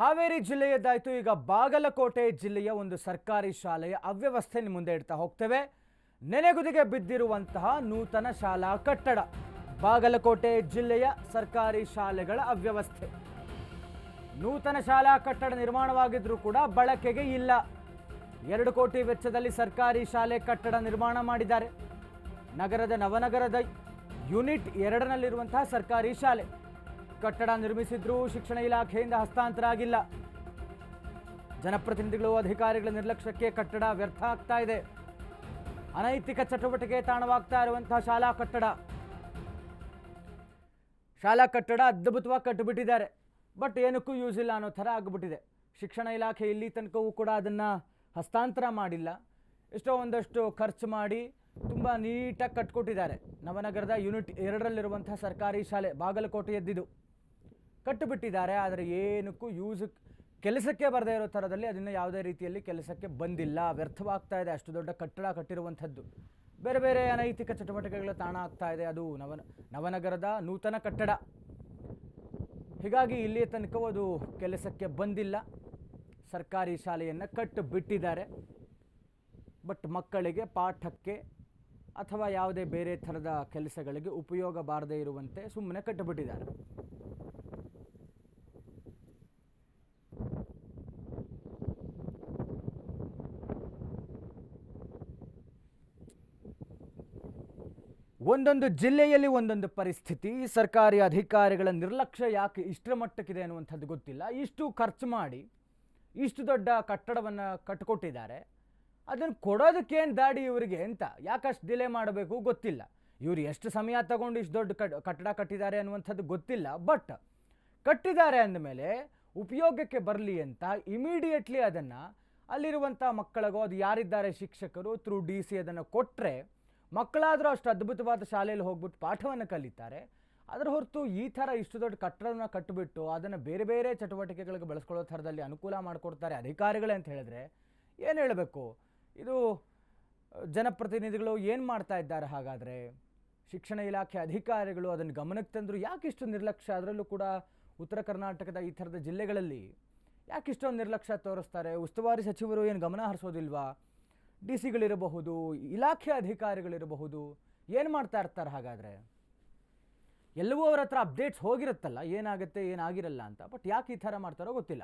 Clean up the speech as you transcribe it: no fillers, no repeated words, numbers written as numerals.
ಹಾವೇರಿ ಜಿಲ್ಲೆಯದ್ದಾಯಿತು. ಈಗ ಬಾಗಲಕೋಟೆ ಜಿಲ್ಲೆಯ ಒಂದು ಸರ್ಕಾರಿ ಶಾಲೆಯ ಅವ್ಯವಸ್ಥೆ ಮುಂದೆ ಇಡ್ತಾ ಹೋಗ್ತೇವೆ. ನೆನೆಗುದಿಗೆ ಬಿದ್ದಿರುವಂತಹ ನೂತನ ಶಾಲಾ ಕಟ್ಟಡ, ಬಾಗಲಕೋಟೆ ಜಿಲ್ಲೆಯ ಸರ್ಕಾರಿ ಶಾಲೆಗಳ ಅವ್ಯವಸ್ಥೆ. ನೂತನ ಶಾಲಾ ಕಟ್ಟಡ ನಿರ್ಮಾಣವಾಗಿದ್ರೂ ಕೂಡ ಬಳಕೆಗೆ ಇಲ್ಲ. 2 ಕೋಟಿ ವೆಚ್ಚದಲ್ಲಿ ಸರ್ಕಾರಿ ಶಾಲೆ ಕಟ್ಟಡ ನಿರ್ಮಾಣ ಮಾಡಿದ್ದಾರೆ. ನಗರದ ನವನಗರದ ಯೂನಿಟ್ 2ನಲ್ಲಿರುವಂತಹ ಸರ್ಕಾರಿ ಶಾಲೆ ಕಟ್ಟಡ ನಿರ್ಮಿಸಿದ್ರೂ ಶಿಕ್ಷಣ ಇಲಾಖೆಯಿಂದ ಹಸ್ತಾಂತರ ಆಗಿಲ್ಲ. ಜನಪ್ರತಿನಿಧಿಗಳು ಅಧಿಕಾರಿಗಳ ನಿರ್ಲಕ್ಷ್ಯಕ್ಕೆ ಕಟ್ಟಡ ವ್ಯರ್ಥ ಆಗ್ತಾ ಇದೆ. ಅನೈತಿಕ ಚಟುವಟಿಕೆ ತಾಣವಾಗ್ತಾ ಇರುವಂತಹ ಶಾಲಾ ಕಟ್ಟಡ ಅದ್ಭುತವಾಗಿ ಕಟ್ಟಿಬಿಟ್ಟಿದ್ದಾರೆ. ಬಟ್ ಏನಕ್ಕೂ ಯೂಸ್ ಇಲ್ಲ ಅನ್ನೋ ಥರ ಆಗಿಬಿಟ್ಟಿದೆ. ಶಿಕ್ಷಣ ಇಲಾಖೆ ಇಲ್ಲಿ ತನಕವೂ ಕೂಡ ಅದನ್ನು ಹಸ್ತಾಂತರ ಮಾಡಿಲ್ಲ. ಎಷ್ಟೋ ಒಂದಷ್ಟು ಖರ್ಚು ಮಾಡಿ ತುಂಬ ನೀಟಾಗಿ ಕಟ್ಕೊಟ್ಟಿದ್ದಾರೆ. ನವನಗರದ ಯೂನಿಟ್ 2ರಲ್ಲಿರುವಂತಹ ಸರ್ಕಾರಿ ಶಾಲೆ ಬಾಗಲಕೋಟೆಯದ್ದಿದು ಕಟ್ಟಿಬಿಟ್ಟಿದ್ದಾರೆ. ಆದರೆ ಏನಕ್ಕೂ ಕೆಲಸಕ್ಕೆ ಬರದೇ ಇರೋ ಥರದಲ್ಲಿ ಅದನ್ನು ಯಾವುದೇ ರೀತಿಯಲ್ಲಿ ಕೆಲಸಕ್ಕೆ ಬಂದಿಲ್ಲ. ವ್ಯರ್ಥವಾಗ್ತಾ ಇದೆ. ಅಷ್ಟು ದೊಡ್ಡ ಕಟ್ಟಡ ಕಟ್ಟಿರುವಂಥದ್ದು ಬೇರೆ ಬೇರೆ ಅನೈತಿಕ ಚಟುವಟಿಕೆಗಳ ತಾಣ ಆಗ್ತಾ ಇದೆ. ಅದು ನವನಗರದ ನೂತನ ಕಟ್ಟಡ. ಹೀಗಾಗಿ ಇಲ್ಲಿಯ ತನಕ ಅದು ಕೆಲಸಕ್ಕೆ ಬಂದಿಲ್ಲ. ಸರ್ಕಾರಿ ಶಾಲೆಯನ್ನು ಕಟ್ಟಿಬಿಟ್ಟಿದ್ದಾರೆ. ಬಟ್ ಮಕ್ಕಳಿಗೆ ಪಾಠಕ್ಕೆ ಅಥವಾ ಯಾವುದೇ ಬೇರೆ ಥರದ ಕೆಲಸಗಳಿಗೆ ಉಪಯೋಗ ಬಾರದೇ ಇರುವಂತೆ ಸುಮ್ಮನೆ ಕಟ್ಟಿಬಿಟ್ಟಿದ್ದಾರೆ. ಒಂದೊಂದು ಜಿಲ್ಲೆಯಲ್ಲಿ ಒಂದೊಂದು ಪರಿಸ್ಥಿತಿ. ಸರ್ಕಾರಿ ಅಧಿಕಾರಿಗಳ ನಿರ್ಲಕ್ಷ್ಯ ಯಾಕೆ ಇಷ್ಟರ ಮಟ್ಟಕ್ಕಿದೆ ಅನ್ನುವಂಥದ್ದು ಗೊತ್ತಿಲ್ಲ. ಇಷ್ಟು ಖರ್ಚು ಮಾಡಿ ಇಷ್ಟು ದೊಡ್ಡ ಕಟ್ಟಡವನ್ನು ಕಟ್ಟಿಕೊಟ್ಟಿದ್ದಾರೆ. ಅದನ್ನು ಕೊಡೋದಕ್ಕೇನು ದಾಡಿ ಇವರಿಗೆ ಅಂತ ಯಾಕಷ್ಟು ಡಿಲೇ ಮಾಡಬೇಕು ಗೊತ್ತಿಲ್ಲ. ಇವರು ಎಷ್ಟು ಸಮಯ ತಗೊಂಡು ಇಷ್ಟು ದೊಡ್ಡ ಕಟ್ಟಡ ಕಟ್ಟಿದ್ದಾರೆ ಅನ್ನುವಂಥದ್ದು ಗೊತ್ತಿಲ್ಲ. ಬಟ್ ಕಟ್ಟಿದ್ದಾರೆ ಅಂದಮೇಲೆ ಉಪಯೋಗಕ್ಕೆ ಬರಲಿ ಅಂತ ಇಮಿಡಿಯೇಟ್ಲಿ ಅದನ್ನು ಅಲ್ಲಿರುವಂಥ ಮಕ್ಕಳಿಗೋ ಅದು ಯಾರಿದ್ದಾರೆ ಶಿಕ್ಷಕರು ಥ್ರೂ DC ಅದನ್ನು ಕೊಟ್ಟರೆ ಮಕ್ಕಳಾದರೂ ಅಷ್ಟು ಅದ್ಭುತವಾದ ಶಾಲೆಯಲ್ಲಿ ಹೋಗ್ಬಿಟ್ಟು ಪಾಠವನ್ನು ಕಲಿತಾರೆ. ಅದರ ಹೊರತು ಈ ಥರ ಇಷ್ಟು ದೊಡ್ಡ ಕಟ್ಟಡವನ್ನು ಕಟ್ಟಿಬಿಟ್ಟು ಅದನ್ನು ಬೇರೆ ಬೇರೆ ಚಟುವಟಿಕೆಗಳಿಗೆ ಬಳಸ್ಕೊಳ್ಳೋ ಥರದಲ್ಲಿ ಅನುಕೂಲ ಮಾಡಿಕೊಡ್ತಾರೆ ಅಧಿಕಾರಿಗಳೇ ಅಂತ ಹೇಳಿದ್ರೆ ಏನು ಹೇಳಬೇಕು? ಇದು ಜನಪ್ರತಿನಿಧಿಗಳು ಏನು ಮಾಡ್ತಾ ಇದ್ದಾರೆ? ಹಾಗಾದರೆ ಶಿಕ್ಷಣ ಇಲಾಖೆ ಅಧಿಕಾರಿಗಳು ಅದನ್ನು ಗಮನಕ್ಕೆ ತಂದರು ಯಾಕಿಷ್ಟು ನಿರ್ಲಕ್ಷ್ಯ? ಅದರಲ್ಲೂ ಕೂಡ ಉತ್ತರ ಕರ್ನಾಟಕದ ಈ ಥರದ ಜಿಲ್ಲೆಗಳಲ್ಲಿ ಯಾಕಿಷ್ಟೊಂದು ನಿರ್ಲಕ್ಷ್ಯ ತೋರಿಸ್ತಾರೆ? ಉಸ್ತುವಾರಿ ಸಚಿವರು ಏನು ಗಮನ ಹರಿಸೋದಿಲ್ವಾ? DC ಗಳಿರಬಹುದು, ಇಲಾಖೆ ಅಧಿಕಾರಿಗಳಿರಬಹುದು, ಏನು ಮಾಡ್ತಾ ಇರ್ತಾರೆ? ಹಾಗಾದರೆ ಎಲ್ಲವೂ ಅವರ ಹತ್ರ ಅಪ್ಡೇಟ್ಸ್ ಹೋಗಿರುತ್ತಲ್ಲ, ಏನಾಗುತ್ತೆ ಏನಾಗಿರಲ್ಲ ಅಂತ. ಬಟ್ ಯಾಕೆ ಈ ಥರ ಮಾಡ್ತಾರೋ ಗೊತ್ತಿಲ್ಲ.